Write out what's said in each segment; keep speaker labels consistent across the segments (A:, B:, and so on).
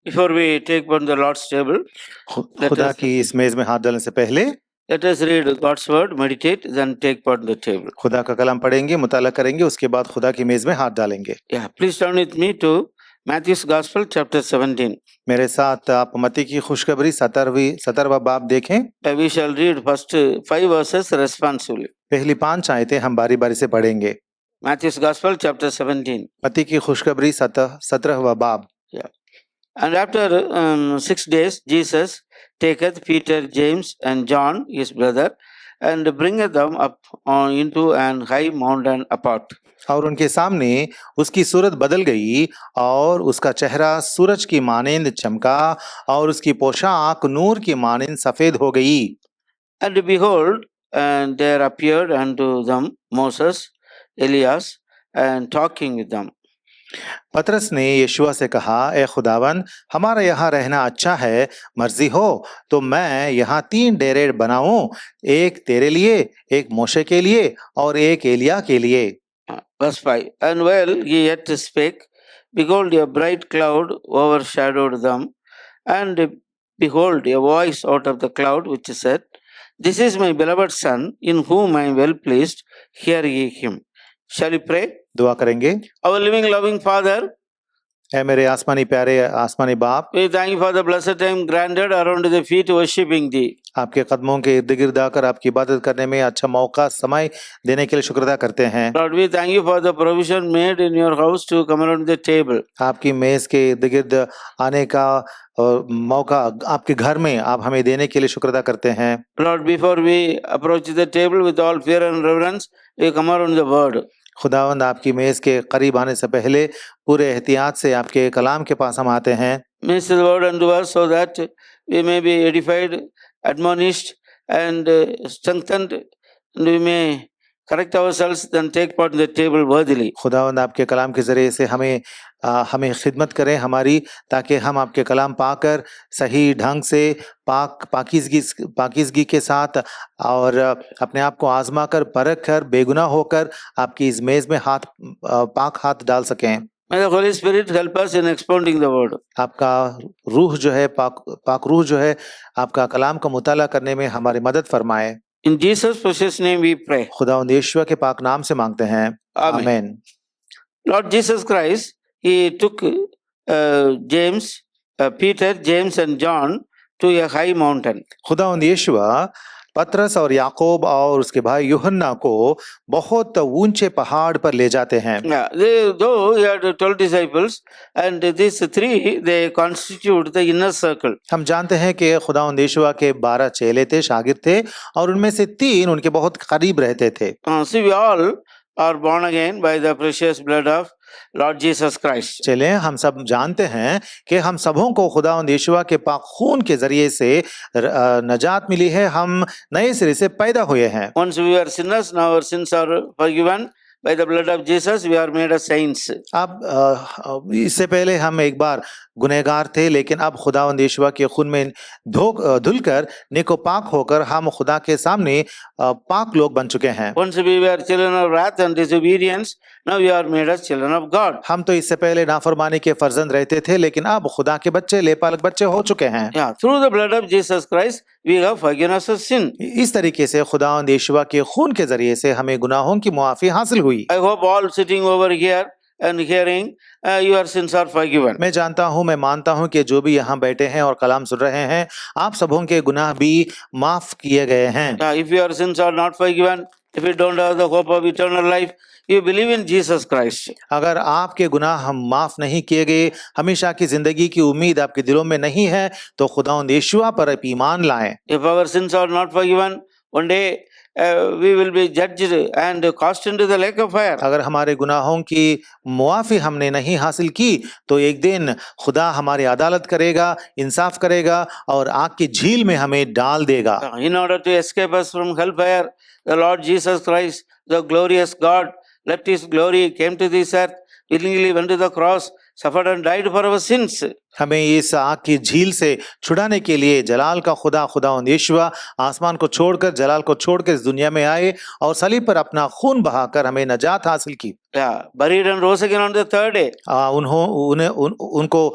A: Before we take on the Lord's table, let
B: खुदा
A: us,
B: की इस मेज में हाथ डालने से पहले
A: let us read God's word, meditate, then take part in the table.
B: खुदा का कलाम पढ़ेंगे, मुताला करेंगे, उसके बाद खुदा की मेज में हाथ डालेंगे।
A: Yeah, please turn with me to Matthew's Gospel, chapter 17.
B: मेरे साथ आप मत्ती की खुशखबरी 17वां बाब देखें।
A: We shall read first 5 verses responsively.
B: पहली 5 आयतें हम बारी बारी से पढ़ेंगे।
A: Matthew's Gospel, chapter 17.
B: मत्ती की खुशखबरी 17वां बाब।
A: And after 6 days, Jesus taketh Peter, James, and John, his brother, and bringeth them up into an high mountain apart.
B: और उनके सामने उसकी सूरत बदल गई और उसका चेहरा सूरज की मानिंद चमका और उसकी पोशाक नूर की मानिंद सफेद हो गई।
A: And behold, and there appeared unto them Moses, Elias, and talking with them.
B: पतरस ने यीशुआ से कहा, ए खुदावन, हमारा यहाँ रहना अच्छा है, मर्जी हो तो मैं यहाँ 3 डेरे बनाऊं, एक तेरे लिए, एक मोशे के लिए और एक एलिया के लिए।
A: Verse 5. And while he yet spake, behold, a bright cloud overshadowed them, and behold, a voice out of the cloud which said, This is my beloved Son, in whom I am well pleased, hear ye him. Shall we pray?
B: दुआ करेंगे।
A: Our living, loving Father,
B: ऐ मेरे आसमानी प्यारे आसमानी बाप,
A: we thank you for the blessed time granted around the feet worshiping thee.
B: आपके कदमों के इर्द गिर्द आकर आपकी इबादत करने में अच्छा मौका समय देने के लिए शुक्र अदा करते हैं।
A: Lord, we thank you for the provision made in your house to come around the table.
B: आपकी मेज के इर्द गिर्द आने का मौका आपके घर में आप हमें देने के लिए शुक्र अदा करते हैं।
A: Lord, before we approach the table with all fear and reverence, we come around the word.
B: खुदावंद, आपकी मेज के करीब आने से पहले पूरे एहतियात से आपके कलाम के पास हम आते हैं।
A: Minister the word unto us so that we may be edified, admonished, and strengthened, and we may correct ourselves, then take part in the table worthily.
B: खुदावंद, आपके कलाम के जरिए से हमें खिदमत करें हमारी, ताकि हम आपके कलाम पाकर सही ढंग से पाकीज़गी के साथ और अपने आप को आजमा कर परख कर बेगुनाह होकर आपकी इस मेज में पाक हाथ डाल सकें।
A: May the Holy Spirit help us in expounding the word.
B: आपका रूह जो है पाक रूह जो है आपका कलाम का मुताला करने में हमारी मदद फरमाए।
A: In Jesus' precious name we pray.
B: खुदावंद यीशु के पाक नाम से मांगते हैं, आमीन।
A: Lord Jesus Christ, he took Peter, James, and John to a high mountain.
B: खुदावंद यीशु पतरस और याकूब और उसके भाई यूहन्ना को बहुत ऊंचे पहाड़ पर ले जाते हैं।
A: Though he had 12 disciples, and these 3 they constitute the inner circle.
B: हम जानते हैं कि खुदावंद यीशु के 12 चेले थे, शागिर्द थे, और उनमें से 3 उनके बहुत करीब रहते थे।
A: So we all are born again by the precious blood of Lord Jesus Christ.
B: चले, हम सब जानते हैं कि हम सबों को खुदावंद यीशु के पाक खून के जरिए से नजात मिली है, हम नए सिरे से पैदा हुए हैं।
A: Once we were sinners, now our sins are forgiven. By the blood of Jesus, we are made as saints.
B: अब इससे पहले हम एक बार गुनहगार थे, लेकिन अब खुदावंद यीशु के खून में धुलकर नेको पाक होकर हम खुदा के सामने पाक लोग बन चुके हैं।
A: Once we were children of wrath and disobedience, now we are made as children of God.
B: हम तो इससे पहले नाफरमानी के फर्जंद रहते थे, लेकिन अब खुदा के बच्चे, लेपालक बच्चे हो चुके हैं।
A: Yeah, through the blood of Jesus Christ, we have forgiveness of sin.
B: इस तरीके से खुदावंद यीशु के खून के जरिए से हमें गुनाहों की मुआफी हासिल हुई।
A: I hope all sitting over here and hearing, your sins are forgiven.
B: मैं जानता हूँ, मैं मानता हूँ कि जो भी यहाँ बैठे हैं और कलाम सुन रहे हैं, आप सबों के गुनाह भी माफ किए गए हैं।
A: If your sins are not forgiven, if you don't have the hope of eternal life, you believe in Jesus Christ.
B: अगर आपके गुनाह हम माफ नहीं किए गए, हमेशा की जिंदगी की उम्मीद आपके दिलों में नहीं है, तो खुदावंद यीशु पर ईमान लाएं।
A: If our sins are not forgiven, one day we will be judged and cast into the lake of fire.
B: अगर हमारे गुनाहों की मुआफी हमने नहीं हासिल की, तो एक दिन खुदा हमारी अदालत करेगा, इंसाफ करेगा और आग की झील में हमें डाल देगा।
A: In order to escape us from hellfire, the Lord Jesus Christ, the glorious God, left his glory, came to this earth, willingly went to the cross, suffered and died for our sins.
B: हमें इस आग की झील से छुड़ाने के लिए जलाल का खुदावंद यीशुआ आसमान को छोड़कर, जलाल को छोड़कर इस दुनिया में आए और सलीब पर अपना खून बहाकर हमें नजात हासिल की।
A: Yeah, buried and rose again on the third day.
B: उनको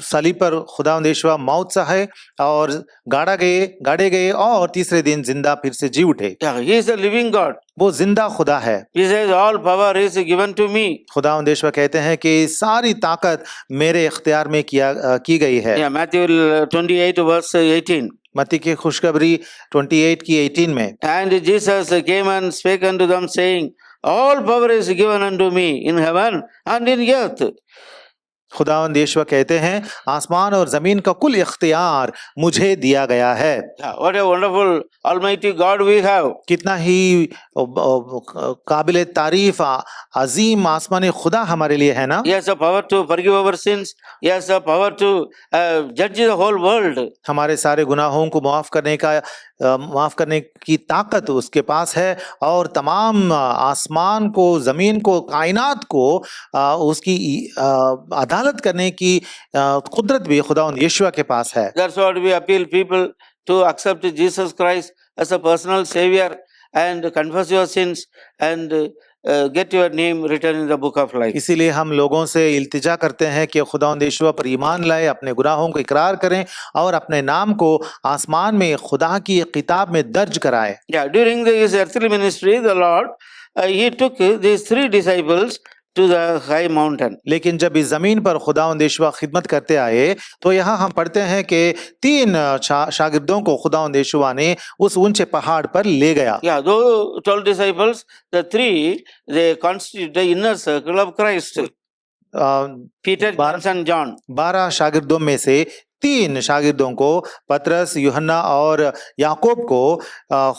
B: सलीब पर खुदावंद यीशुआ मौत सहे और गाड़े गए और तीसरे दिन जिंदा फिर से जी उठे।
A: Yeah, he is the living God.
B: वो जिंदा खुदा है।
A: He says, all power is given to me.
B: खुदावंद यीशुआ कहते हैं कि सारी ताकत मेरे इख्तियार में की गई है।
A: Yeah, Matthew 28 verse 18.
B: मत्ती की खुशखबरी 28 की 18 में।
A: And Jesus came and spake unto them, saying, all power is given unto me in heaven and in earth.
B: खुदावंद यीशुआ कहते हैं आसमान और जमीन का कुल इख्तियार मुझे दिया गया है।
A: What a wonderful almighty God we have.
B: कितना ही काबिल तारीफ अजीम आसमानी खुदा हमारे लिए है ना।
A: He has the power to forgive our sins. He has the power to judge the whole world.
B: हमारे सारे गुनाहों को माफ करने की ताकत उसके पास है और तमाम आसमान को, जमीन को, कायनात को उसकी अदालत करने की कुदरत भी खुदावंद यीशुआ के पास है।
A: That's what we appeal people to accept Jesus Christ as a personal savior and confess your sins and get your name written in the book of life.
B: इसीलिए हम लोगों से इल्तिजा करते हैं कि खुदावंद यीशुआ पर ईमान लाए, अपने गुनाहों को इकरार करें और अपने नाम को आसमान में खुदा की किताब में दर्ज कराए।
A: Yeah, during his earthly ministry, the Lord he took these 3 disciples to the high mountain.
B: लेकिन जब इस जमीन पर खुदावंद यीशुआ खिदमत करते आए तो यहाँ हम पढ़ते हैं कि 3 शागिर्दों को खुदावंद यीशुआ ने उस ऊंचे पहाड़ पर ले गया।
A: Yeah, those 12 disciples, the 3 they constitute the inner circle of Christ. Peter, James and John.
B: 12 शागिर्दों में से 3 शागिर्दों को, पतरस, यूहन्ना और याकूब को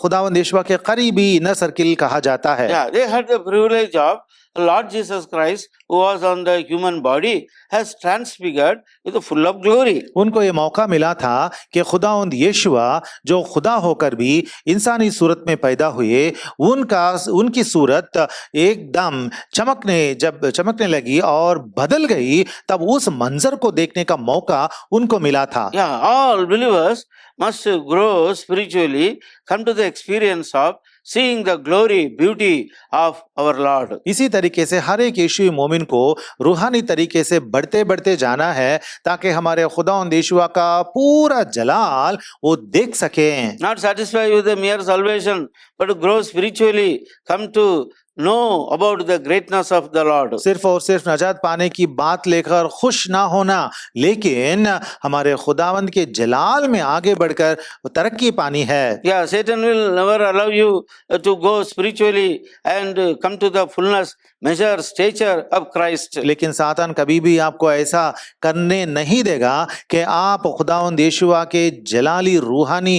B: खुदावंद यीशुआ के करीबी इनर सर्किल कहा जाता है।
A: Yeah, they had the privilege of Lord Jesus Christ, who was on the human body, has transfigured with full of glory.
B: उनको ये मौका मिला था कि खुदावंद यीशुआ जो खुदा होकर भी इंसानी सूरत में पैदा हुए, उनकी सूरत एकदम चमकने लगी और बदल गई, तब उस मंजर को देखने का मौका उनको मिला था।
A: Yeah, all believers must grow spiritually, come to the experience of seeing the glory, beauty of our Lord.
B: इसी तरीके से हर एक यीशुई मोमिन को रूहानी तरीके से बढ़ते जाना है ताकि हमारे खुदावंद यीशुआ का पूरा जलाल वो देख सकें।
A: Not satisfied with the mere salvation, but grow spiritually, come to know about the greatness of the Lord.
B: सिर्फ और सिर्फ नजात पाने की बात लेकर खुश ना होना, लेकिन हमारे खुदावंद के जलाल में आगे बढ़कर तरक्की पानी है।
A: Yeah, Satan will never allow you to go spiritually and come to the fullness, measure, stature of Christ.
B: लेकिन सातान कभी भी आपको ऐसा करने नहीं देगा कि आप खुदावंद यीशुआ के जलाली रूहानी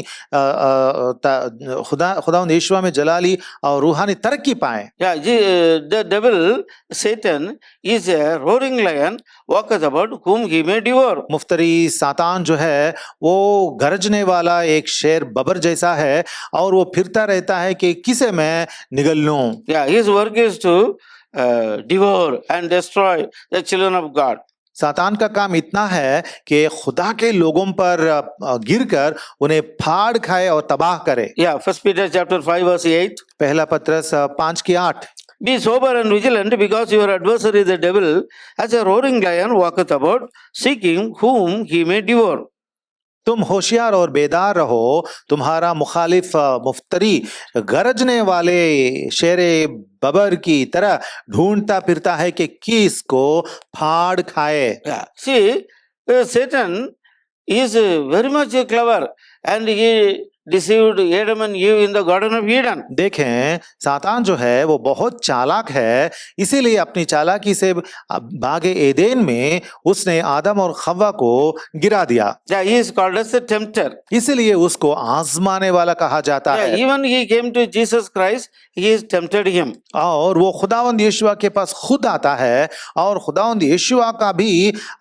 B: खुदावंद यीशुआ में जलाली और रूहानी तरक्की पाए।
A: Yeah, the devil, Satan, is a roaring lion, walketh about whom he may devour.
B: मुफ्तरी सातान जो है वो गरजने वाला एक शेर बबर जैसा है और वो फिरता रहता है कि किसे मैं निगल लूं।
A: Yeah, his work is to devour and destroy the children of God.
B: सातान का काम इतना है कि खुदा के लोगों पर गिरकर उन्हें फाड़ खाए और तबाह करे।
A: Yeah, 1 Peter chapter 5 verse 8.
B: पहला पत्रस 5 की 8।
A: Be sober and vigilant, because your adversary the devil, as a roaring lion, walketh about, seeking whom he may devour.
B: तुम होशियार और बेदार रहो, तुम्हारा मुखालिफ मुफ्तरी गरजने वाले शेरे बबर की तरह ढूंढता फिरता है कि किसको फाड़ खाए।
A: Yeah. See, Satan is very much clever, and he deceived Adam and Eve in the Garden of Eden.
B: देखें, सातान जो है वो बहुत चालाक है, इसीलिए अपनी चालाकी से बागे एदेन में उसने आदम और खव्वा को गिरा दिया।
A: Yeah, he is called as the tempter.
B: इसीलिए उसको आजमाने वाला कहा जाता
A: Yeah,
B: है।
A: even he came to Jesus Christ, he is tempted him.
B: और वो खुदावंद यीशुआ के पास खुद आता है और खुदावंद यीशुआ का भी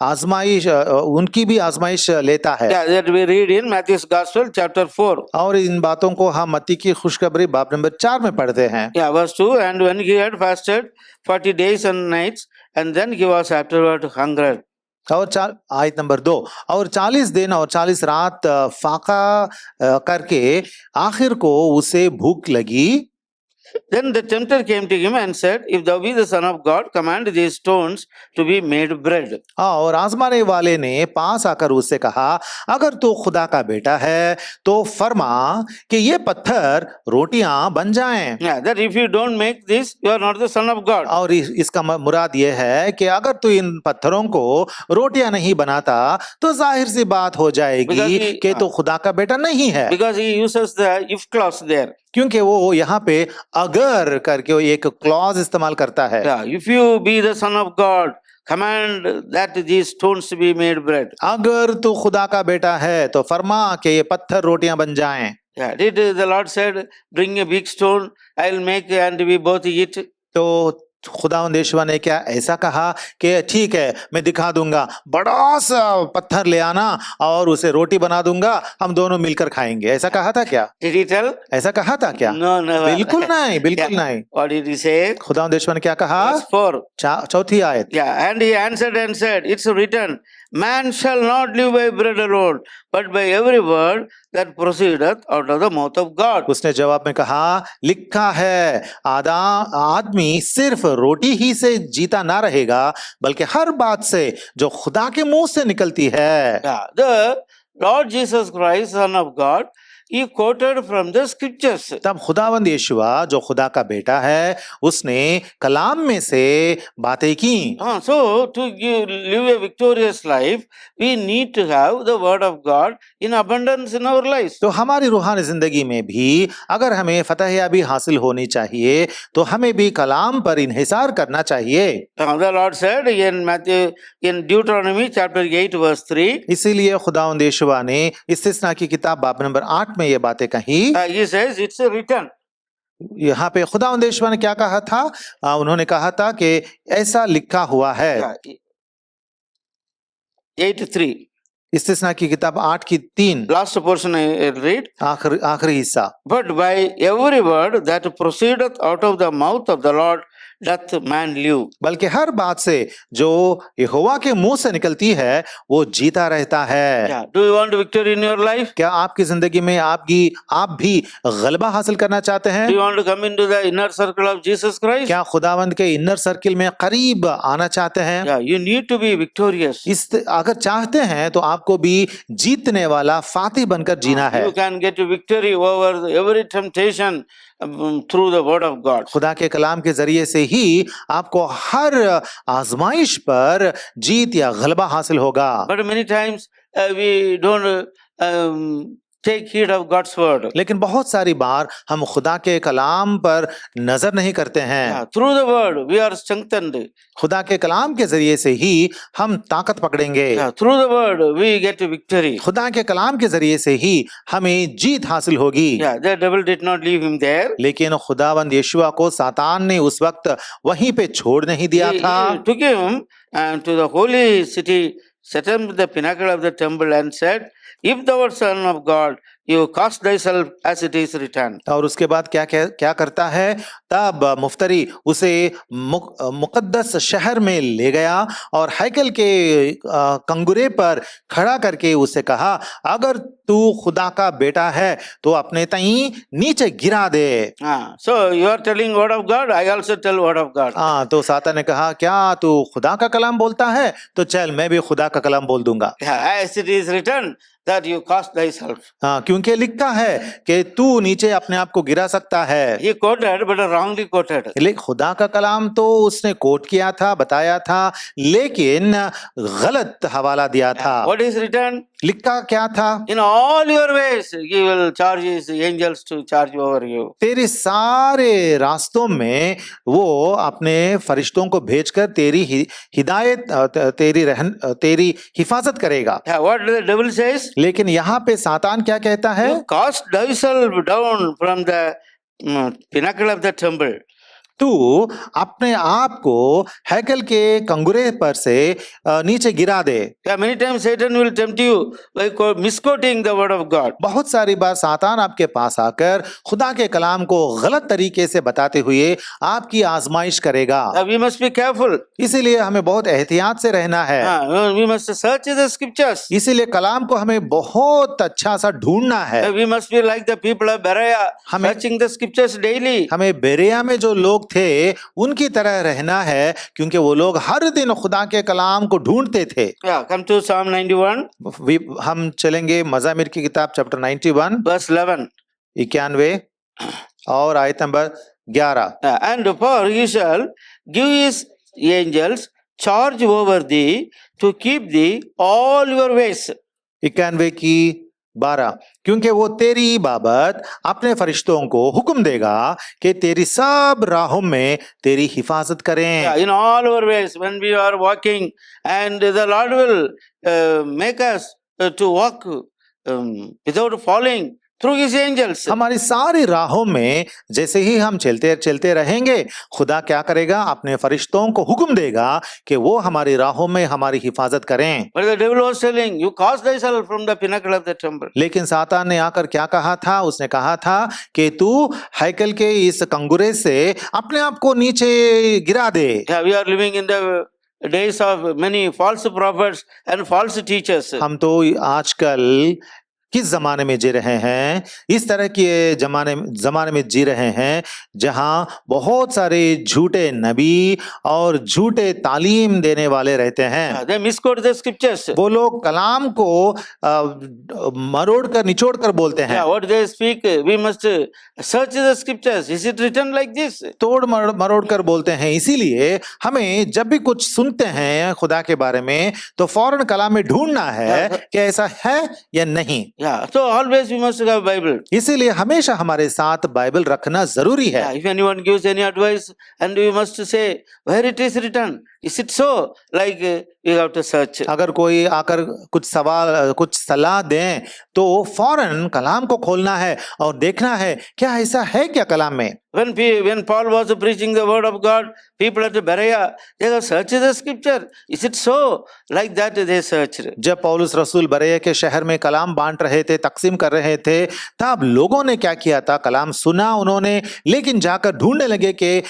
B: उनकी भी आजमाइश लेता है।
A: Yeah, that we read in Matthew's Gospel chapter 4.
B: और इन बातों को हम मत्ती की खुशखबरी बाब नंबर 4 में पढ़ते हैं।
A: Yeah, verse 2. And when he had fasted 40 days and nights, and then he was afterward hungered.
B: और आयत नंबर 2, और 40 दिन और 40 रात फाका करके आखिर को उसे भूख लगी।
A: Then the tempter came to him and said, If thou be the Son of God, command these stones to be made bread.
B: और आजमाने वाले ने पास आकर उससे कहा, अगर तू खुदा का बेटा है तो फरमा कि ये पत्थर रोटियां बन जाएं।
A: Yeah, that if you don't make this, you are not the Son of God.
B: और इसका मुराद ये है कि अगर तू इन पत्थरों को रोटियां नहीं बनाता तो जाहिर सी बात हो जाएगी कि तू खुदा का बेटा नहीं है।
A: Because he uses the if clause there.
B: क्योंकि वो यहाँ पे अगर करके वो एक क्लॉज इस्तेमाल करता है।
A: Yeah, if you be the Son of God, command that these stones be made bread.
B: अगर तू खुदा का बेटा है तो फरमा कि ये पत्थर रोटियां बन जाएं।
A: Yeah, did the Lord said, bring a big stone, I'll make and we both eat.
B: तो खुदावंद यीशुआ ने क्या ऐसा कहा कि ठीक है मैं दिखा दूंगा, बड़ा सा पत्थर ले आना और उसे रोटी बना दूंगा, हम दोनों मिलकर खाएंगे, ऐसा कहा था क्या?
A: Did he tell?
B: ऐसा कहा था क्या?
A: No, never.
B: बिल्कुल नहीं, बिल्कुल नहीं।
A: What did he say?
B: खुदावंद यीशुआ ने क्या कहा?
A: Verse 4.
B: चौथी आयत।
A: Yeah, and he answered and said, it's written, man shall not live by bread alone, but by every word that proceedeth out of the mouth of God.
B: उसने जवाब में कहा, लिखा है आदमी सिर्फ रोटी ही से जीता ना रहेगा बल्कि हर बात से जो खुदा के मुंह से निकलती है।
A: Yeah, the Lord Jesus Christ, Son of God, he quoted from the scriptures.
B: तब खुदावंद यीशुआ जो खुदा का बेटा है उसने कलाम में से बातें की।
A: So to live a victorious life, we need to have the word of God in abundance in our lives.
B: तो हमारी रूहानी जिंदगी में भी अगर हमें फतहयाबी हासिल होनी चाहिए तो हमें भी कलाम पर इन्हिसार करना चाहिए।
A: The Lord said in Deuteronomy chapter 8 verse 3.
B: इसीलिए खुदावंद यीशुआ ने इस्तिस्ना की किताब बाब नंबर 8 में ये बातें कही।
A: He says it's written.
B: यहाँ पे खुदावंद यीशुआ ने क्या कहा था? उन्होंने कहा था कि ऐसा लिखा हुआ है।
A: 8:3.
B: इस्तिस्ना की किताब 8 की 3
A: Last portion I read.
B: आखिरी हिस्सा।
A: But by every word that proceedeth out of the mouth of the Lord doth man live.
B: बल्कि हर बात से जो यहोवा के मुंह से निकलती है वो जीता रहता है।
A: Yeah. Do you want victory in your life?
B: क्या आपकी जिंदगी में आप भी गलबा हासिल करना चाहते हैं?
A: Do you want to come into the inner circle of Jesus Christ?
B: क्या खुदावंद के इनर सर्किल में करीब आना चाहते हैं?
A: Yeah, you need to be victorious.
B: अगर चाहते हैं तो आपको भी जीतने वाला फातिह बनकर जीना है।
A: You can get victory over every temptation through the word of God.
B: खुदा के कलाम के जरिए से ही आपको हर आजमाइश पर जीत या गलबा हासिल होगा।
A: But many times we don't take heed of God's word.
B: लेकिन बहुत सारी बार हम खुदा के कलाम पर नजर नहीं करते हैं।
A: Yeah, through the word we are strengthened.
B: खुदा के कलाम के जरिए से ही हम ताकत पकड़ेंगे।
A: Yeah, through the word we get victory.
B: खुदा के कलाम के जरिए से ही हमें जीत हासिल होगी।
A: Yeah, the devil did not leave him there.
B: लेकिन खुदावंद यीशुआ को सातान ने उस वक्त वहीं पे छोड़ नहीं दिया था।
A: He took him to the holy city, set him to the pinnacle of the temple and said, if thou art Son of God, you cast thyself as it is written.
B: और उसके बाद क्या करता है? तब मुफ्तरी उसे मुकद्दस शहर में ले गया और हैकल के कंगुरे पर खड़ा करके उसे कहा, अगर तू खुदा का बेटा है तो अपने तई नीचे गिरा दे।
A: So you are telling word of God, I also tell word of God.
B: तो साता ने कहा, क्या तू खुदा का कलाम बोलता है? तो चल मैं भी खुदा का कलाम बोल दूंगा।
A: As it is written that you cast thyself.
B: क्योंकि लिखा है कि तू नीचे अपने आप को गिरा सकता है।
A: He quoted but wrongly quoted.
B: लेकिन खुदा का कलाम तो उसने कोट किया था, बताया था, लेकिन गलत हवाला दिया था।
A: What is written?
B: लिखा क्या था?
A: In all your ways he will charge his angels to charge over you.
B: तेरे सारे रास्तों में वो अपने फरिश्तों को भेजकर तेरी हिदायत तेरी हिफाजत करेगा।
A: What the devil says?
B: लेकिन यहाँ पे सातान क्या कहता है?
A: You cast thyself down from the pinnacle of the temple.
B: तू अपने आप को हैकल के कंगुरे पर से नीचे गिरा दे।
A: Yeah, many times Satan will tempt you by misquoting the word of God.
B: बहुत सारी बार सातान आपके पास आकर खुदा के कलाम को गलत तरीके से बताते हुए आपकी आजमाइश करेगा।
A: We must be careful.
B: इसीलिए हमें बहुत एहतियात से रहना है।
A: We must search the scriptures.
B: इसीलिए कलाम को हमें बहुत अच्छा सा ढूंढना है।
A: We must be like the people of Berea,
B: हमें-
A: searching the scriptures daily.
B: हमें बेरिया में जो लोग थे उनकी तरह रहना है, क्योंकि वो लोग हर दिन खुदा के कलाम को ढूंढते थे।
A: Yeah, come to Psalm 91,
B: हम चलेंगे मज़ामिर की किताब चैप्टर 91
A: verse 11.
B: 91 और आयत number 11।
A: And for he shall give his angels charge over thee to keep thee all your ways.
B: 91 की 12, क्योंकि वो तेरी बाबत अपने फरिश्तों को हुक्म देगा कि तेरी सब राहों में तेरी हिफाजत
A: Yeah,
B: करें।
A: in all our ways, when we are walking, and the Lord will make us to walk without falling through his angels.
B: हमारी सारी राहों में जैसे ही हम चलते चलते रहेंगे, खुदा क्या करेगा? अपने फरिश्तों को हुक्म देगा कि वो हमारी राहों में हमारी हिफाजत करें।
A: But the devil was telling, you cast thyself from the pinnacle of the temple.
B: लेकिन सातान ने आकर क्या कहा था? उसने कहा था कि तू हैकल के इस कंगुरे से अपने आप को नीचे गिरा दे।
A: Yeah, we are living in the days of many false prophets and false teachers.
B: हम तो आजकल किस जमाने में जी रहे हैं? इस तरह के जमाने में जी रहे हैं जहां बहुत सारे झूठे नबी और झूठे तालीम देने वाले रहते हैं।
A: They misquote the scriptures.
B: वो लोग कलाम को मरोड़ कर निचोड़ कर बोलते हैं।
A: Yeah, what they speak, we must search the scriptures. Is it written like this?
B: तोड़ मरोड़ कर बोलते हैं। इसीलिए हमें जब भी कुछ सुनते हैं खुदा के बारे में तो फौरन कलाम में ढूंढना है कि ऐसा है या नहीं।
A: Yeah, so always we must have Bible.
B: इसीलिए हमेशा हमारे साथ बाइबल रखना जरूरी है।
A: Yeah, if anyone gives any advice, and we must say where it is written. Is it so? Like you have to search.
B: अगर कोई आकर कुछ सलाह दें तो फौरन कलाम को खोलना है और देखना है क्या ऐसा है क्या कलाम में।
A: When Paul was preaching the word of God, people at Berea, they have searched the scripture. Is it so? Like that they searched.
B: जब पौलुस रसूल बरेया के शहर में कलाम बांट रहे थे, तकसीम कर रहे थे, तब लोगों ने क्या किया था? कलाम सुना उन्होंने, लेकिन जाकर ढूंढने लगे कि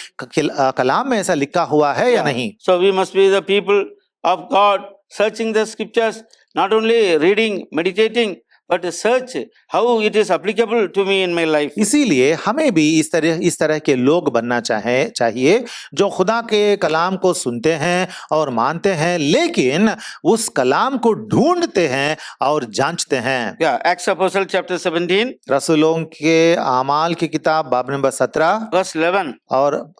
B: कलाम में ऐसा लिखा हुआ है या नहीं।
A: So we must be the people of God, searching the scriptures, not only reading, meditating, but search how it is applicable to me in my life.
B: इसीलिए हमें भी इस तरह के लोग बनना चाहिए जो खुदा के कलाम को सुनते हैं और मानते हैं, लेकिन उस कलाम को ढूंढते हैं और जांचते हैं।
A: Yeah, Acts Apostle chapter 17,
B: रसूलों के आमाल की किताब बाब नंबर 17
A: verse 11.
B: और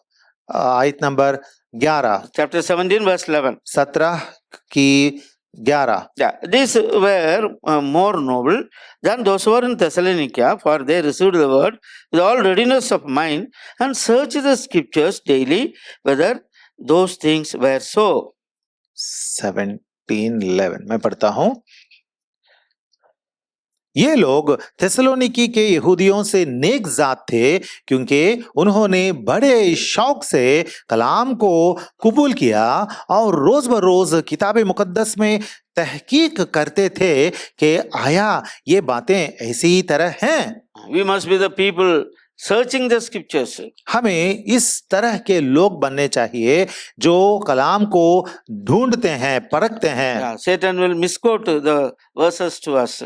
B: आयत नंबर 11।
A: Chapter 17, verse 11.
B: 17 की 11।
A: Yeah, these were more noble than those who were in Thessalonica, for they received the word with all readiness of mind and searched the scriptures daily whether those things were so.
B: 17:11 मैं पढ़ता हूं। ये लोग थेसलोनिकी के यहूदियों से नेक जात थे, क्योंकि उन्होंने बड़े शौक से कलाम को कबूल किया और रोज बरोज किताब मुकद्दस में तहकीक करते थे कि आया ये बातें ऐसी ही तरह हैं।
A: We must be the people searching the scriptures.
B: हमें इस तरह के लोग बनने चाहिए जो कलाम को ढूंढते हैं, परखते हैं।
A: Yeah, Satan will misquote the verses to us.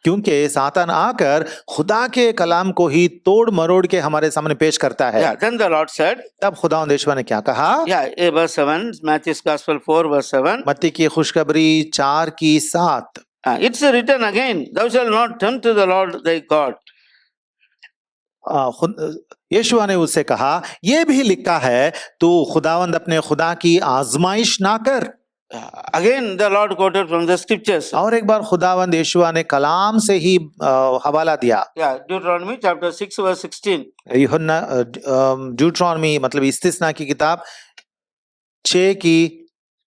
B: क्योंकि सातान आकर खुदा के कलाम को ही तोड़ मरोड़ के हमारे सामने पेश करता है।
A: Yeah, then the Lord said,
B: तब खुदावंद यहोवा ने क्या कहा?
A: yeah, verse 7, Matthew's Gospel 4, verse 7.
B: मत्ती की खुशखबरी 4 की 7।
A: It's written again, thou shalt not tempt the Lord thy God.
B: यीशुआ ने उससे कहा, यह भी लिखा है तू खुदावंद अपने खुदा की आजमाइश ना कर।
A: Again the Lord quoted from the scriptures.
B: और एक बार खुदावंद यीशुआ ने कलाम से ही हवाला दिया।
A: Yeah, Deuteronomy chapter 6 verse 16.
B: यूहन्ना ड्यूट्रॉनमी मतलब इस्तिस्ना की किताब 6 की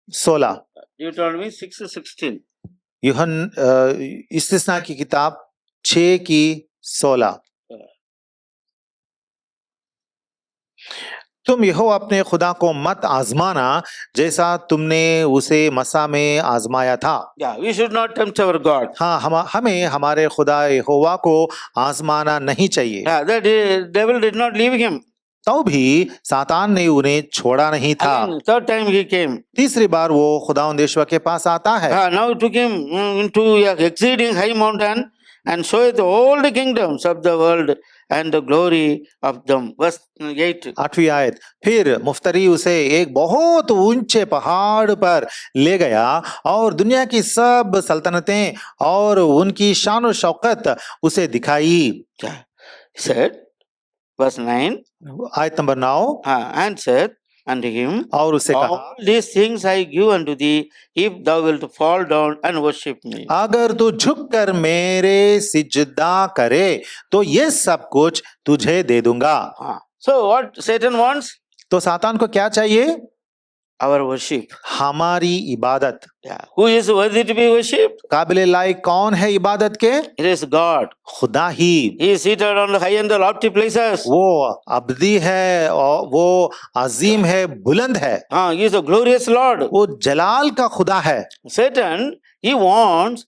B: 16।
A: Deuteronomy 6:16.
B: इस्तिस्ना की किताब 6 की 16। तुम यहोवा अपने खुदा को मत आजमाना जैसा तुमने उसे मसा में आजमाया था।
A: Yeah, we should not tempt our God.
B: हाँ, हमें हमारे खुदा यहोवा को आजमाना नहीं चाहिए।
A: Yeah, the devil did not leave him.
B: तो भी सातान ने उन्हें छोड़ा नहीं था।
A: Again, third time he came.
B: तीसरी बार वो खुदावंद यहोवा के पास आता है।
A: Now took him into an exceeding high mountain and showeth all the kingdoms of the world and the glory of them. Verse 8.
B: 8वीं आयत, फिर मुफ्तरी उसे एक बहुत ऊंचे पहाड़ पर ले गया और दुनिया की सब सल्तनतें और उनकी शान और शौकत उसे दिखाई।
A: Yeah. He said, verse 9.
B: आयत number 9,
A: And said unto him,
B: और उसे कहा,
A: all these things I give unto thee, if thou wilt fall down and worship me.
B: अगर तू झुक कर मेरे सिजदा करे तो ये सब कुछ तुझे दे दूंगा।
A: So what Satan wants?
B: तो सातान को क्या चाहिए?
A: Our worship.
B: हमारी इबादत।
A: Yeah. Who is worthy to be worshipped?
B: काबिल लायक कौन है इबादत के?
A: It is God.
B: खुदा ही।
A: He is seated on the high and the lofty places.
B: वो अब्दी है और वो अजीम है, बुलंद है।
A: He is a glorious Lord.
B: वो जलाल का खुदा है।
A: Satan, he wants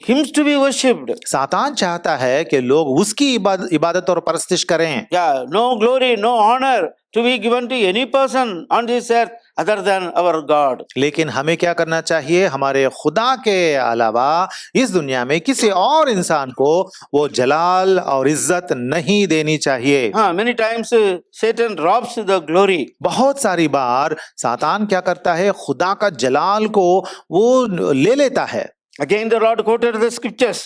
A: him to be worshipped.
B: सातान चाहता है कि लोग उसकी इबादत और परस्तिश करें।
A: Yeah, no glory, no honor to be given to any person on this earth other than our God.
B: लेकिन हमें क्या करना चाहिए? हमारे खुदा के अलावा इस दुनिया में किसी और इंसान को वो जलाल और इज्जत नहीं देनी चाहिए।
A: Many times Satan robs the glory.
B: बहुत सारी बार सातान क्या करता है? खुदा का जलाल को वो ले लेता है।
A: Again the Lord quoted the scriptures.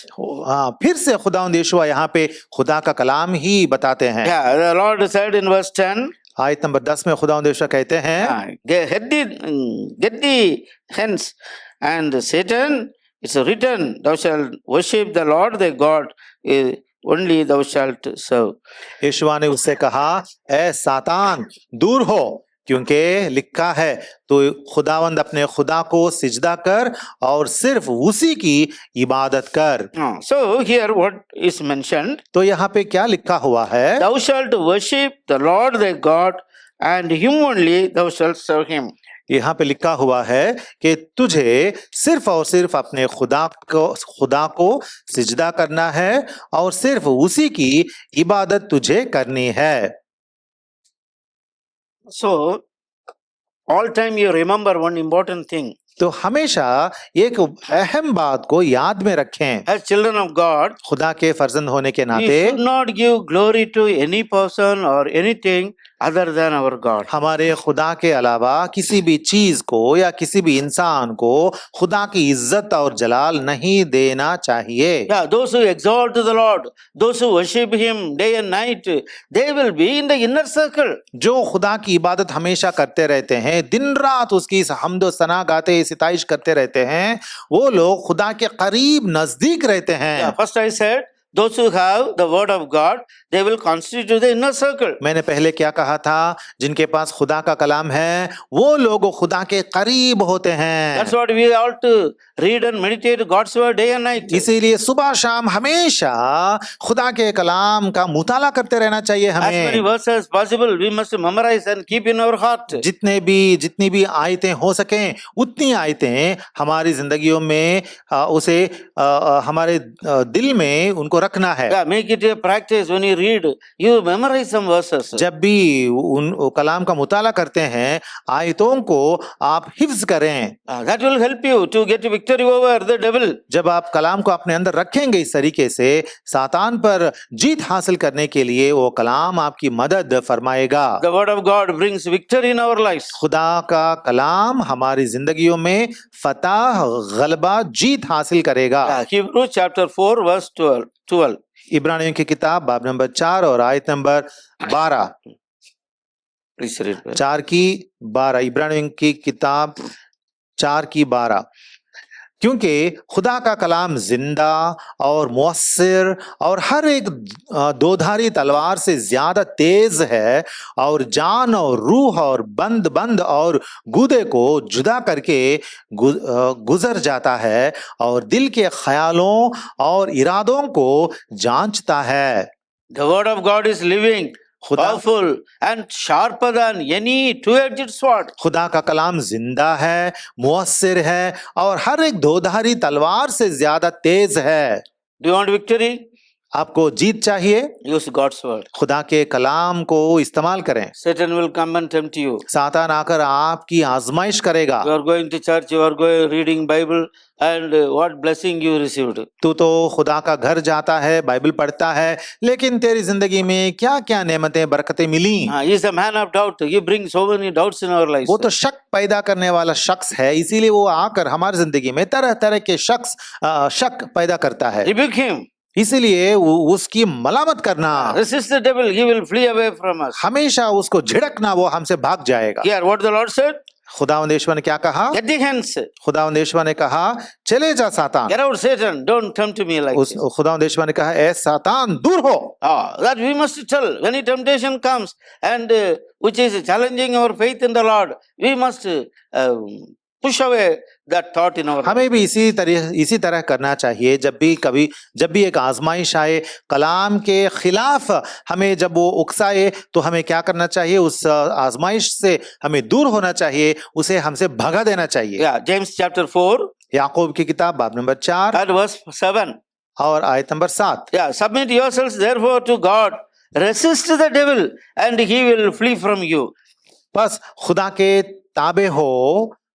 B: फिर से खुदावंद यहोवा यहाँ पे खुदा का कलाम ही बताते हैं।
A: Yeah, the Lord said in verse 10.
B: आयत नंबर 10 में खुदावंद यहोवा कहते हैं,
A: Get thee hence, and Satan, it's written, thou shalt worship the Lord thy God, only thou shalt serve.
B: यहोवा ने उससे कहा, ए सातान दूर हो, क्योंकि लिखा है तो खुदावंद अपने खुदा को सिजदा कर और सिर्फ उसी की इबादत कर।
A: So here what is mentioned?
B: तो यहाँ पे क्या लिखा हुआ है?
A: Thou shalt worship the Lord thy God, and him only thou shalt serve him.
B: यहाँ पे लिखा हुआ है कि तुझे सिर्फ और सिर्फ अपने खुदा को सिजदा करना है और सिर्फ उसी की इबादत तुझे करनी है।
A: So all time you remember one important thing.
B: तो हमेशा एक अहम बात को याद में रखें।
A: As children of God,
B: खुदा के फर्जंद होने के
A: we
B: नाते
A: should not give glory to any person or anything other than our God.
B: हमारे खुदा के अलावा किसी भी चीज को या किसी भी इंसान को खुदा की इज्जत और जलाल नहीं देना चाहिए।
A: Yeah, those who exalt the Lord, those who worship him day and night, they will be in the inner circle.
B: जो खुदा की इबादत हमेशा करते रहते हैं, दिन रात उसकी हम्द सना गाते सिताइश करते रहते हैं, वो लोग खुदा के करीब नजदीक रहते हैं।
A: Yeah, first I said, those who have the word of God, they will constitute the inner circle.
B: मैंने पहले क्या कहा था? जिनके पास खुदा का कलाम है वो लोग खुदा के करीब होते हैं।
A: That's what we ought to read and meditate God's word day and night.
B: इसीलिए सुबह शाम हमेशा खुदा के कलाम का मुताला करते रहना चाहिए
A: As many
B: हमें।
A: verses as possible, we must memorize and keep in our heart.
B: जितनी भी आयतें हो सकें उतनी आयतें हमारी जिंदगियों में उसे हमारे दिल में उनको रखना है।
A: Yeah, make it a practice. When you read, you memorize some verses.
B: जब भी उन कलाम का मुताला करते हैं आयतों को आप हिफ्ज करें।
A: That will help you to get victory over the devil.
B: जब आप कलाम को अपने अंदर रखेंगे इस तरीके से सातान पर जीत हासिल करने के लिए वो कलाम आपकी मदद फरमाएगा।
A: The word of God brings victory in our lives.
B: खुदा का कलाम हमारी जिंदगियों में फतह गलबा जीत हासिल करेगा।
A: Hebrews chapter 4 verse 12.
B: इब्रानियों की किताब बाब नंबर 4 और आयत नंबर 12।
A: Please read.
B: 4 की 12 इब्रानियों की किताब 4 की 12। क्योंकि खुदा का कलाम जिंदा और मुअस्सिर और हर एक दोधारी तलवार से ज्यादा तेज है और जान और रूह और बंद और गुदे को जुदा करके गुजर जाता है और दिल के ख्यालों और इरादों को जांचता है।
A: The word of God is living,
B: खुदा
A: powerful and sharper than any two-edged sword.
B: खुदा का कलाम जिंदा है, मुअस्सिर है और हर एक दोधारी तलवार से ज्यादा तेज है।
A: Do you want victory?
B: आपको जीत चाहिए,
A: Use God's word.
B: खुदा के कलाम को इस्तेमाल करें।
A: Satan will come and tempt you.
B: सातान आकर आपकी आजमाइश करेगा।
A: You are going to church, you are going reading Bible, and what blessing you received.
B: तू तो खुदा का घर जाता है, बाइबल पढ़ता है, लेकिन तेरी जिंदगी में क्या क्या नेमतें बरकतें मिली।
A: He is a man of doubt. He brings so many doubts in our lives.
B: वो तो शक पैदा करने वाला शख्स है, इसीलिए वो आकर हमारी जिंदगी में तरह तरह के शक पैदा करता है।
A: Rebuke him.
B: इसीलिए उसकी मलामत करना,
A: Resist the devil. He will flee away from us.
B: हमेशा उसको झिड़कना, वो हमसे भाग जाएगा।
A: Here, what the Lord said?
B: खुदावंद यीशुआ ने क्या कहा?
A: Get thee hence.
B: खुदावंद यीशुआ ने कहा चले जा सातान।
A: Get out, Satan. Don't tempt me like this.
B: खुदावंद यीशुआ ने कहा ए सातान दूर हो।
A: That we must tell when a temptation comes and which is challenging our faith in the Lord, we must push away that thought in our life.
B: हमें भी इसी तरह करना चाहिए। जब भी एक आजमाइश आए, कलाम के खिलाफ हमें जब वो उकसाए, तो हमें क्या करना चाहिए? उस आजमाइश से हमें दूर होना चाहिए, उसे हमसे भगा देना चाहिए।
A: Yeah, James chapter 4
B: याकूब की किताब बाब नंबर 4
A: and verse 7.
B: और आयत number 7।
A: Yeah, submit yourselves therefore to God. Resist the devil and he will flee from you.
B: बस खुदा के ताबे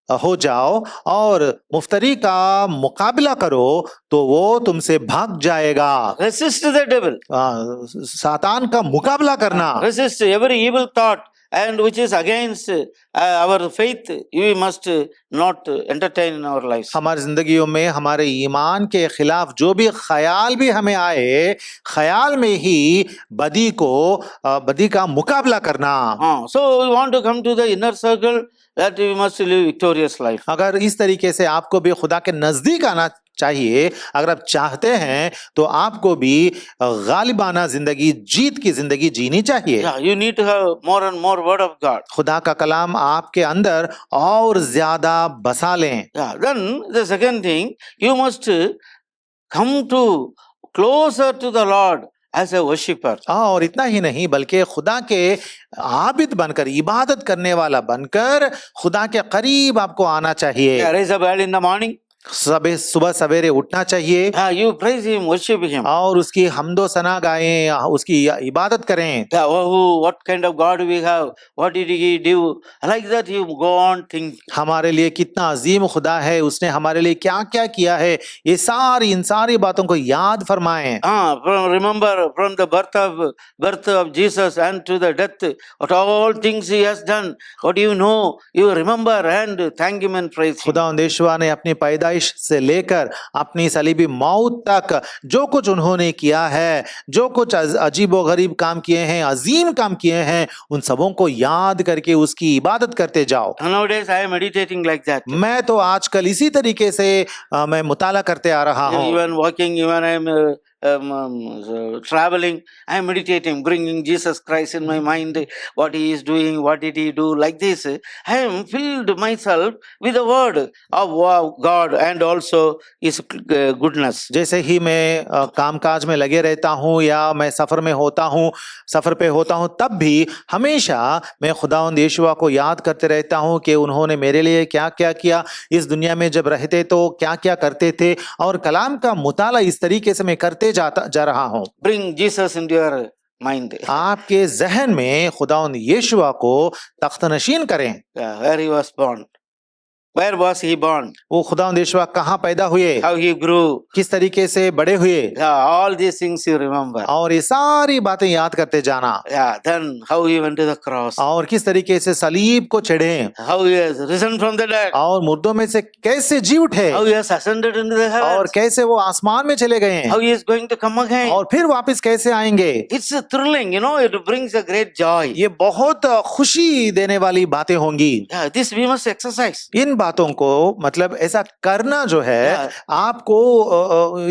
B: हो जाओ और मुफ्तरी का मुकाबला करो तो वो तुमसे भाग जाएगा।
A: Resist the devil.
B: सातान का मुकाबला करना।
A: Resist every evil thought and which is against our faith. We must not entertain in our lives.
B: हमारी जिंदगियों में हमारे ईमान के खिलाफ जो भी ख्याल भी हमें आए, ख्याल में ही बदी का मुकाबला करना।
A: So we want to come to the inner circle that we must live victorious life.
B: अगर इस तरीके से आपको भी खुदा के नजदीक आना चाहिए, अगर आप चाहते हैं तो आपको भी गालिबाना जिंदगी, जीत की जिंदगी जीनी चाहिए।
A: Yeah, you need to have more and more word of God.
B: खुदा का कलाम आपके अंदर और ज्यादा बसा लें।
A: Yeah, then the second thing, you must come to closer to the Lord as a worshipper.
B: और इतना ही नहीं बल्कि खुदा के आबिद बनकर, इबादत करने वाला बनकर खुदा के करीब आपको आना चाहिए।
A: Yeah, raise up early in the morning.
B: सुबह सवेरे उठना चाहिए।
A: You praise him, worship him.
B: और उसकी हमदो सना गाएं, उसकी इबादत करें।
A: What kind of God we have? What did he do? Like that you go on think.
B: हमारे लिए कितना अजीम खुदा है, उसने हमारे लिए क्या क्या किया है, ये इन सारी बातों को याद फरमाएं।
A: Remember from the birth of Jesus and to the death, what all things he has done. What do you know? You remember and thank him and praise him.
B: खुदा यीशुआ ने अपनी पैदाइश से लेकर अपनी सलीबी मौत तक जो कुछ उन्होंने किया है, जो कुछ अजीबो गरीब काम किए हैं, अजीम काम किए हैं, उन सबों को याद करके उसकी इबादत करते जाओ।
A: Nowadays I am meditating like that.
B: मैं तो आजकल इसी तरीके से मैं मुताला करते आ रहा हूँ।
A: Even walking, even I am traveling, I am meditating, bringing Jesus Christ in my mind, what he is doing, what did he do, like this. I am filled myself with the word of God and also his goodness.
B: जैसे ही मैं कामकाज में लगे रहता हूँ या मैं सफर पे होता हूँ, तब भी हमेशा मैं खुदावंद यीशुआ को याद करते रहता हूँ कि उन्होंने मेरे लिए क्या क्या किया, इस दुनिया में जब रहते तो क्या क्या करते थे, और कलाम का मुताला इस तरीके से मैं करते जा रहा हूँ।
A: Bring Jesus into your mind.
B: आपके जहन में खुदावंद यीशुआ को तख्तनशीन करें।
A: Where he was born. Where was he born?
B: वो खुदावंद यीशुआ कहाँ पैदा हुए,
A: How he grew.
B: किस तरीके से बड़े हुए,
A: All these things you remember.
B: और ये सारी बातें याद करते जाना।
A: Then how he went to the cross.
B: और किस तरीके से सलीब को चढ़े,
A: How he has risen from the dead.
B: और मुर्दों में से कैसे जी उठे,
A: How he has ascended into the
B: और
A: heavens.
B: कैसे वो आसमान में चले गए,
A: How he is going to come again.
B: और फिर वापस कैसे आएंगे।
A: It's thrilling, it brings a great joy.
B: ये बहुत खुशी देने वाली बातें होंगी।
A: This we must exercise.
B: इन बातों को मतलब ऐसा करना जो है
A: Yeah.
B: आपको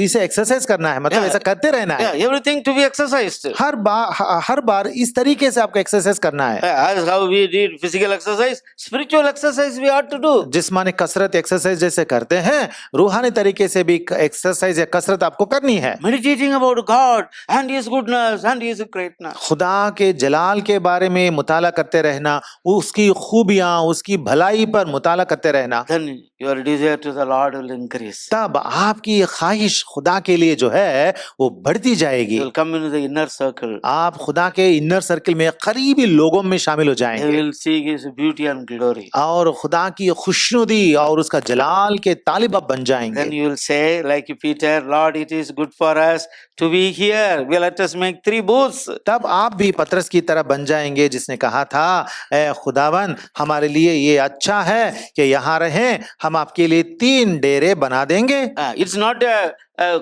B: इसे एक्सरसाइज करना है, मतलब
A: Yeah.
B: ऐसा करते रहना है।
A: Yeah, everything to be exercised.
B: हर बार इस तरीके से आपको एक्सरसाइज करना है।
A: As how we did physical exercise, spiritual exercise we ought to do.
B: जिस्मानी कसरत एक्सरसाइज जैसे करते हैं, रूहानी तरीके से भी एक्सरसाइज या कसरत आपको करनी है।
A: Meditating about God and His goodness and His greatness.
B: खुदा के जलाल के बारे में मुताला करते रहना, उसकी खूबियां, उसकी भलाई पर मुताला करते रहना,
A: Then your desire to the Lord will increase.
B: तब आपकी ख्वाहिश खुदा के लिए जो है वो बढ़ती जाएगी।
A: You will come into the inner circle.
B: आप खुदा के इनर सर्कल में, करीबी लोगों में शामिल हो
A: You
B: जाएंगे
A: will see His beauty and glory.
B: और खुदा की खुशनुदी और उसका जलाल के तालिब आप बन
A: Then
B: जाएंगे।
A: you will say, like Peter, Lord, it is good for us to be here. Well, let us make 3 booths.
B: तब आप भी पतरस की तरह बन जाएंगे जिसने कहा था, ए खुदावन, हमारे लिए ये अच्छा है कि यहाँ रहें, हम आपके लिए 3 डेरे बना देंगे।
A: It's not a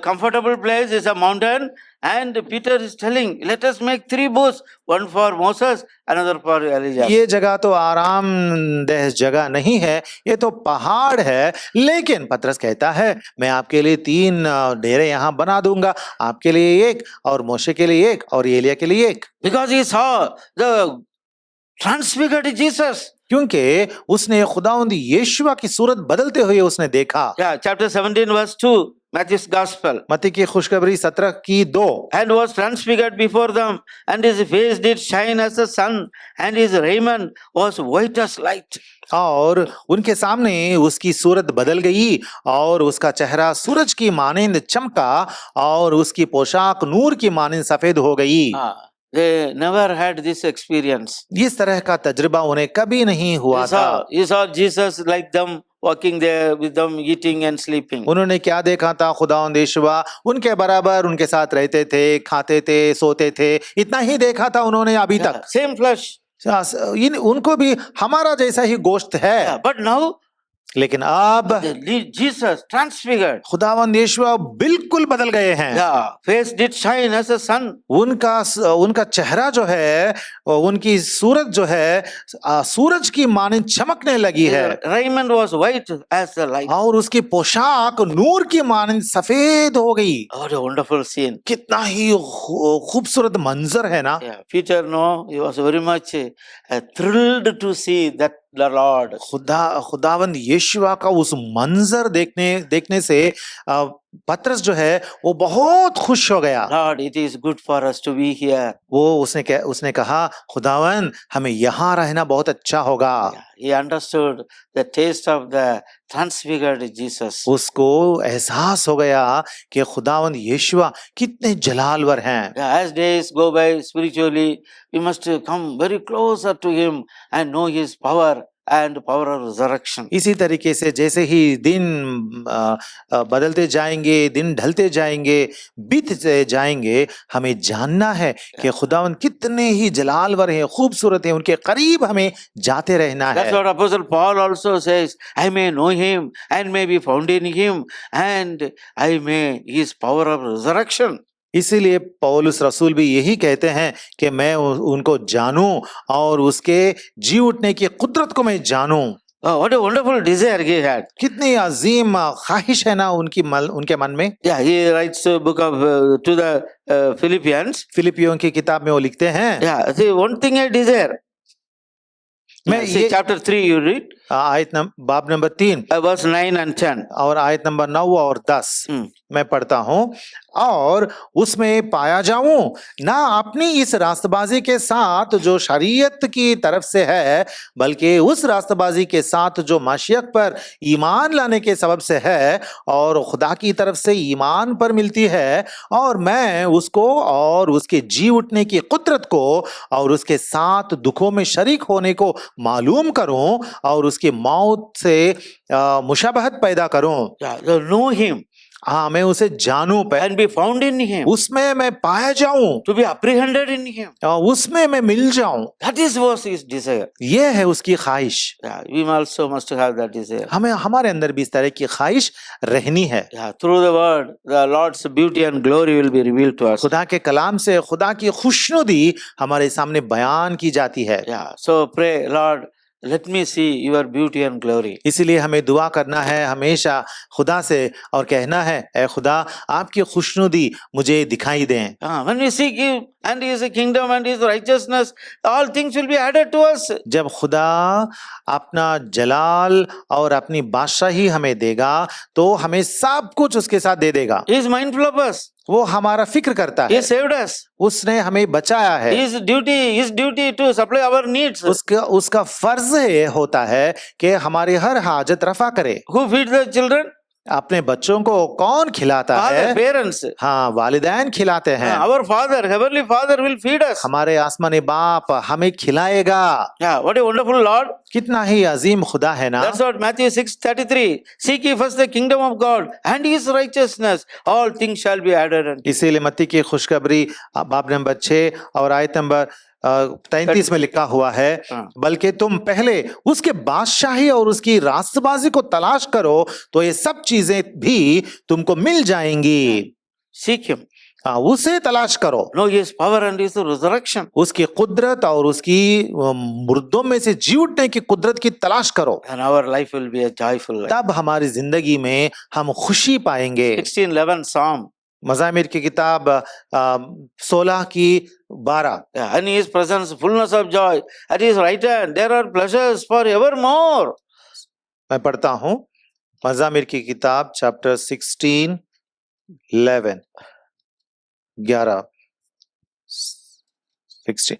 A: comfortable place, it's a mountain. And Peter is telling, let us make 3 booths, one for Moses, another for Elijah.
B: ये जगह तो आरामदेह जगह नहीं है, ये तो पहाड़ है। लेकिन पतरस कहता है, मैं आपके लिए 3 डेरे यहाँ बना दूंगा, आपके लिए 1 और मोशे के लिए 1 और एलिया के लिए 1।
A: Because he saw the transfigured Jesus.
B: क्योंकि उसने खुदावंद यीशुआ की सूरत बदलते हुए उसने देखा।
A: Yeah, chapter 17 verse 2, Matthew's Gospel.
B: मत्ती की खुशखबरी 17 की 2।
A: And was transfigured before them, and his face did shine as the sun, and his raiment was white as light.
B: और उनके सामने उसकी सूरत बदल गई और उसका चेहरा सूरज की मानिंद चमका और उसकी पोशाक नूर की मानिंद सफेद हो गई।
A: They never had this experience.
B: इस तरह का तजुर्बा उन्हें कभी नहीं हुआ था।
A: You saw Jesus like them, walking there with them, eating and sleeping.
B: उन्होंने क्या देखा था? खुदावंद यीशुआ उनके बराबर उनके साथ रहते थे, खाते थे, सोते थे, इतना ही देखा था उन्होंने अभी तक।
A: Same flesh.
B: उनको भी हमारा जैसा ही गोश्त है।
A: But now,
B: लेकिन अब
A: Jesus transfigured.
B: खुदावंद यीशुआ बिल्कुल बदल गए हैं।
A: Face did shine as a sun.
B: उनका चेहरा जो है, उनकी सूरत जो है सूरज की मानिंद चमकने लगी है।
A: Raiment was white as the light.
B: और उसकी पोशाक नूर की मानिंद सफेद हो गई।
A: What a wonderful scene.
B: कितना ही खूबसूरत मंजर है ना।
A: Peter, no, he was very much thrilled to see that the Lord.
B: खुदावंद यीशुआ का उस मंजर देखने से पतरस जो है वो बहुत खुश हो गया।
A: Lord, it is good for us to be here.
B: उसने कहा, खुदावंद हमें यहाँ रहना बहुत अच्छा होगा।
A: He understood the taste of the transfigured Jesus.
B: उसको एहसास हो गया कि खुदावंद यीशुआ कितने जलालवर हैं।
A: As days go by spiritually, we must come very closer to Him and know His power and power of resurrection.
B: इसी तरीके से जैसे ही दिन बदलते जाएंगे, दिन ढलते जाएंगे, बीतते जाएंगे, हमें जानना है कि खुदावंद कितने ही जलालवर हैं, खूबसूरत हैं, उनके करीब हमें जाते रहना है।
A: That's what Apostle Paul also says, I may know Him and may be found in Him and I may His power of resurrection.
B: इसीलिए पौलुस रसूल भी यही कहते हैं कि मैं उनको जानूं और उसके जी उठने की कुदरत को मैं जानूं।
A: Oh, what a wonderful desire he had.
B: कितनी अजीम ख्वाहिश है ना उनके मन में।
A: Yeah, he writes a book of to the Philippians.
B: फिलिपियों की किताब में वो लिखते हैं,
A: Yeah, see, one thing I desire. See, chapter 3 you read.
B: बाब नंबर 3
A: verse 9 and 10.
B: और आयत नंबर 9 और 10 मैं पढ़ता हूं। और उसमें पाया जाऊं ना अपनी इस रास्तबाजी के साथ जो शरीयत की तरफ से है, बल्कि उस रास्तबाजी के साथ जो मशीयत पर ईमान लाने के सबब से है और खुदा की तरफ से ईमान पर मिलती है, और मैं उसको और उसके जी उठने की कुदरत को और उसके साथ दुखों में शरीक होने को मालूम करूं और उसकी मौत से मुशाबहत पैदा करूं।
A: Know him.
B: हाँ, मैं उसे जानूं
A: and be found in him.
B: उसमें मैं पाया जाऊं,
A: to be apprehended in him.
B: उसमें मैं मिल जाऊं।
A: That is was his desire.
B: ये है उसकी ख्वाहिश।
A: We also must have that desire.
B: हमें हमारे अंदर भी इस तरह की ख्वाहिश रहनी है।
A: Through the word, the Lord's beauty and glory will be revealed to us.
B: खुदा के कलाम से खुदा की खुशनुदी हमारे सामने बयान की जाती है।
A: So pray, Lord, let me see your beauty and glory.
B: इसीलिए हमें दुआ करना है हमेशा खुदा से और कहना है, ए खुदा आपकी खुशनुदी मुझे दिखाई दें।
A: When we seek Him and His kingdom and His righteousness, all things will be added to us.
B: जब खुदा अपना जलाल और अपनी बादशाही हमें देगा तो हमें सब कुछ उसके साथ दे देगा।
A: He is mindful of us.
B: वो हमारा फिक्र करता
A: He
B: है,
A: saved us.
B: उसने हमें बचाया है।
A: His duty to supply our needs.
B: उसका फर्ज ये होता है कि हमारी हर हाजत रफा करे।
A: Who feeds the children?
B: अपने बच्चों को कौन खिलाता
A: Father,
B: है?
A: parents.
B: हाँ, वालिदैन खिलाते हैं।
A: Our Father, Heavenly Father will feed us.
B: हमारे आसमानी बाप हमें खिलाएगा।
A: Yeah, what a wonderful Lord.
B: कितना ही अजीम खुदा है ना।
A: That's what Matthew 6:33. Seek ye first the kingdom of God and His righteousness. All things shall be added unto you.
B: इसीलिए मत्ती की खुशखबरी बाब नंबर 6 और आयत नंबर 33 में लिखा हुआ है, बल्कि तुम पहले उसके बादशाही और उसकी रास्तबाजी को तलाश करो तो ये सब चीजें भी तुमको मिल जाएंगी।
A: Seek Him.
B: उसे तलाश करो।
A: Know His power and His resurrection.
B: उसकी कुदरत और उसकी मुर्दों में से जी उठने की कुदरत की तलाश करो।
A: And our life will be a joyful life.
B: तब हमारी जिंदगी में हम खुशी पाएंगे।
A: 16:11 Psalm.
B: मज़ामिर की किताब 16 की 12।
A: And His presence, fullness of joy. At His right hand, there are pleasures for evermore.
B: मैं पढ़ता हूँ मज़ामिर की किताब चैप्टर 16 11 11 16।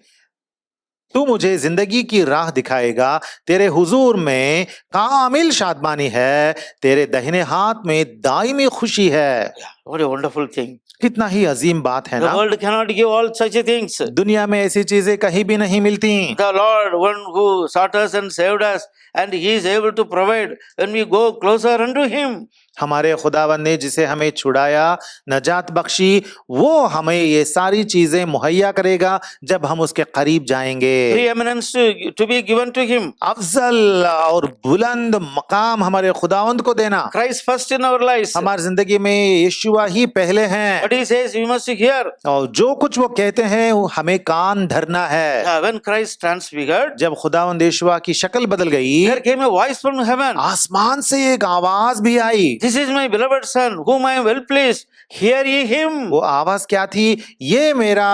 B: तू मुझे जिंदगी की राह दिखाएगा, तेरे हुजूर में कामिल शादमानी है, तेरे दाहिने हाथ में दायमी खुशी है।
A: What a wonderful thing.
B: कितना ही अजीम बात है
A: The
B: ना।
A: world cannot give all such things.
B: दुनिया में ऐसी चीजें कहीं भी नहीं मिलती।
A: The Lord, one who sought us and saved us, and He is able to provide when we go closer unto Him.
B: हमारे खुदावन ने जिसे हमें छुड़ाया, नजात बख्शी, वो हमें ये सारी चीजें मुहैया करेगा जब हम उसके करीब जाएंगे।
A: Preeminence to be given to Him.
B: Afzal और बुलंद मकाम हमारे खुदावंद को देना।
A: Christ first in our lives.
B: हमारी जिंदगी में यीशुआ ही पहले हैं।
A: But He says we must hear.
B: और जो कुछ वो कहते हैं वो हमें कान धरना है।
A: When Christ transfigured,
B: जब खुदावंद यीशुआ की शक्ल बदल गई,
A: there came a voice from heaven.
B: आसमान से एक आवाज भी आई।
A: This is my beloved son, whom I am well pleased. Hear ye him.
B: वो आवाज क्या थी? ये मेरा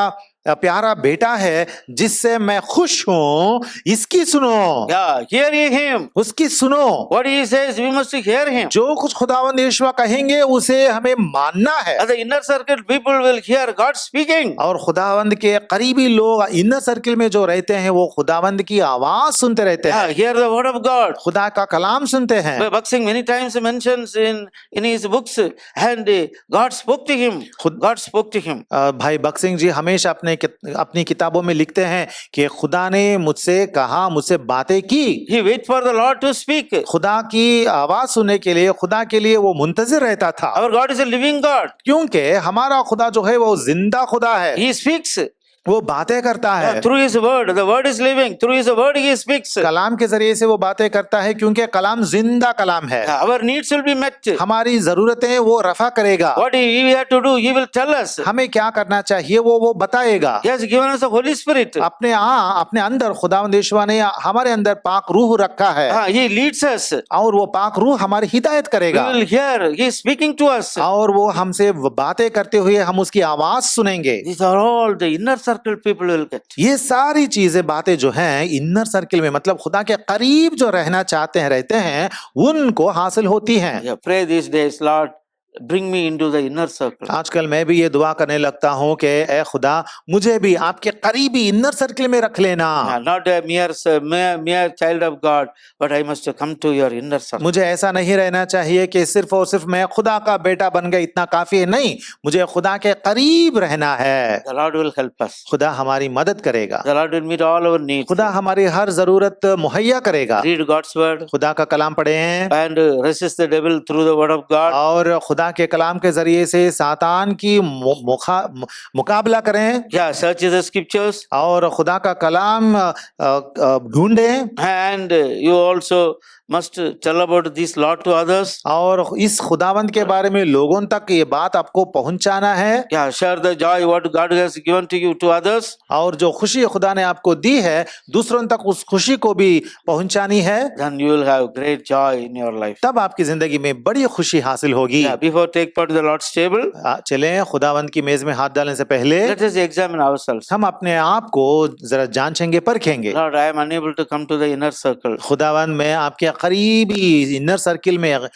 B: प्यारा बेटा है जिससे मैं खुश हूँ, इसकी सुनो।
A: Yeah, hear ye him.
B: उसकी सुनो।
A: What He says, we must hear Him.
B: जो कुछ खुदावंद यीशुआ कहेंगे उसे हमें मानना है।
A: As the inner circle, people will hear God speaking.
B: और खुदावंद के करीबी लोग इनर सर्किल में जो रहते हैं वो खुदावंद की आवाज सुनते रहते हैं।
A: Yeah, hear the word of God.
B: खुदा का कलाम सुनते हैं।
A: Buxing many times mentions in his books, and God spoke to him. God spoke to him.
B: भाई बक्सिंग जी हमेशा अपनी किताबों में लिखते हैं कि खुदा ने मुझसे कहा, मुझसे बातें की।
A: He wait for the Lord to speak.
B: खुदा की आवाज सुनने के लिए, खुदा के लिए वो मुंतजिर रहता था।
A: Our God is a living God.
B: क्योंकि हमारा खुदा जो है वो जिंदा खुदा है।
A: He speaks.
B: वो बातें करता है।
A: Through His word, the word is living. Through His word, He speaks.
B: कलाम के जरिए से वो बातें करता है क्योंकि कलाम जिंदा कलाम है।
A: Our needs will be met.
B: हमारी जरूरतें वो रफा करेगा।
A: What we have to do, He will tell us.
B: हमें क्या करना चाहिए वो बताएगा।
A: He has given us the Holy Spirit.
B: अपने अंदर खुदावंद यीशुआ ने हमारे अंदर पाक रूह रखा है।
A: He leads us.
B: और वो पाक रूह हमारी हिदायत
A: We
B: करेगा।
A: will hear. He is speaking to us.
B: और वो हमसे बातें करते हुए हम उसकी आवाज सुनेंगे।
A: These are all the inner circle people will get.
B: ये सारी चीजें बातें जो हैं इनर सर्किल में, मतलब खुदा के करीब जो रहना चाहते हैं, रहते हैं, उनको हासिल होती हैं।
A: Yeah, pray these days, Lord, bring me into the inner circle.
B: आजकल मैं भी ये दुआ करने लगता हूँ कि ए खुदा मुझे भी आपके करीबी इनर सर्किल में रख लेना।
A: Not a mere child of God, but I must come to your inner circle.
B: मुझे ऐसा नहीं रहना चाहिए कि सिर्फ और सिर्फ मैं खुदा का बेटा बन गया, इतना काफी है। नहीं, मुझे खुदा के करीब रहना है।
A: The Lord will help us.
B: खुदा हमारी मदद करेगा।
A: The Lord will meet all our needs.
B: खुदा हमारी हर जरूरत मुहैया करेगा।
A: Read God's word
B: खुदा का कलाम पढ़ें
A: and resist the devil through the word of God.
B: और खुदा के कलाम के जरिए से सातान की मुकाबला करें।
A: Yeah, search the scriptures.
B: और खुदा का कलाम ढूंढें।
A: And you also must tell about this law to others.
B: और इस खुदावंद के बारे में लोगों तक ये बात आपको पहुंचाना है।
A: Yeah, share the joy what God has given to you to others.
B: और जो खुशी खुदा ने आपको दी है दूसरों तक उस खुशी को भी पहुंचानी है।
A: Then you will have great joy in your life.
B: तब आपकी जिंदगी में बड़ी खुशी हासिल होगी।
A: Yeah, before take part in the Lord's table,
B: चलें खुदावंद की मेज में हाथ डालने से पहले
A: let us examine ourselves.
B: हम अपने आप को जरा जांचेंगे परखेंगे।
A: Lord, I am unable to come to the inner circle.
B: खुदावंद मैं आपके करीबी इनर सर्किल में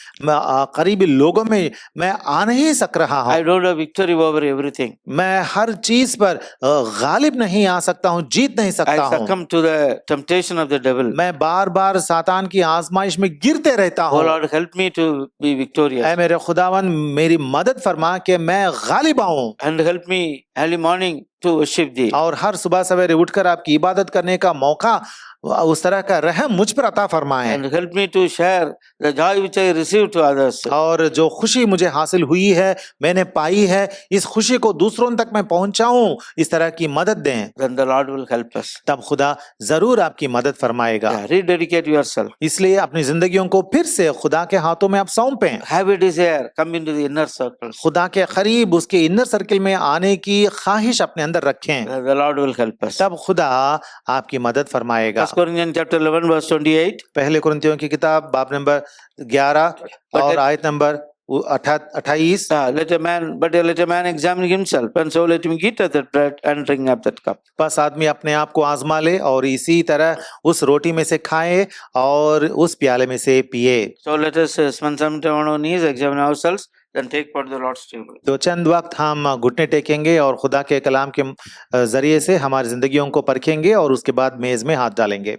B: करीबी लोगों में मैं आ नहीं सक रहा
A: I
B: हूँ।
A: don't have victory over everything.
B: मैं हर चीज पर गालिब नहीं आ सकता हूँ, जीत नहीं सकता
A: I
B: हूँ।
A: succumb to the temptation of the devil.
B: मैं बार बार सातान की आजमाइश में गिरते रहता
A: Oh
B: हूँ।
A: Lord, help me to be victorious.
B: ऐ मेरे खुदावन मेरी मदद फरमा कि मैं गालिब आऊं
A: And help me early morning to worship thee.
B: और हर सुबह सवेरे उठकर आपकी इबादत करने का मौका उस तरह का रहम मुझ पर अता फरमाए।
A: And help me to share the joy which I received to others.
B: और जो खुशी मुझे हासिल हुई है मैंने पाई है इस खुशी को दूसरों तक मैं पहुंचाऊं, इस तरह की मदद दें।
A: Then the Lord will help us.
B: तब खुदा जरूर आपकी मदद फरमाएगा।
A: Yeah, rededicate yourself.
B: इसलिए अपनी जिंदगियों को फिर से खुदा के हाथों में आप सौंपें।
A: Have a desire. Come into the inner circle.
B: खुदा के करीब उसके इनर सर्किल में आने की ख्वाहिश अपने अंदर रखें।
A: The Lord will help us.
B: तब खुदा आपकी मदद फरमाएगा।
A: 1 Corinthians chapter 11 verse 28.
B: पहले कुरिन्थियों की किताब बाब नंबर 11 और आयत number 28।
A: Let a man examine himself, and so let him eat of that bread and drink of that cup.
B: बस आदमी अपने आप को आजमा ले और इसी तरह उस रोटी में से खाए और उस प्याले में से पिए।
A: So let us spend some time on our knees, examine ourselves, then take part of the Lord's table.
B: तो चंद वक्त हम घुटने टेकेंगे और खुदा के कलाम के जरिए से हमारी जिंदगियों को परखेंगे और उसके बाद मेज में हाथ डालेंगे।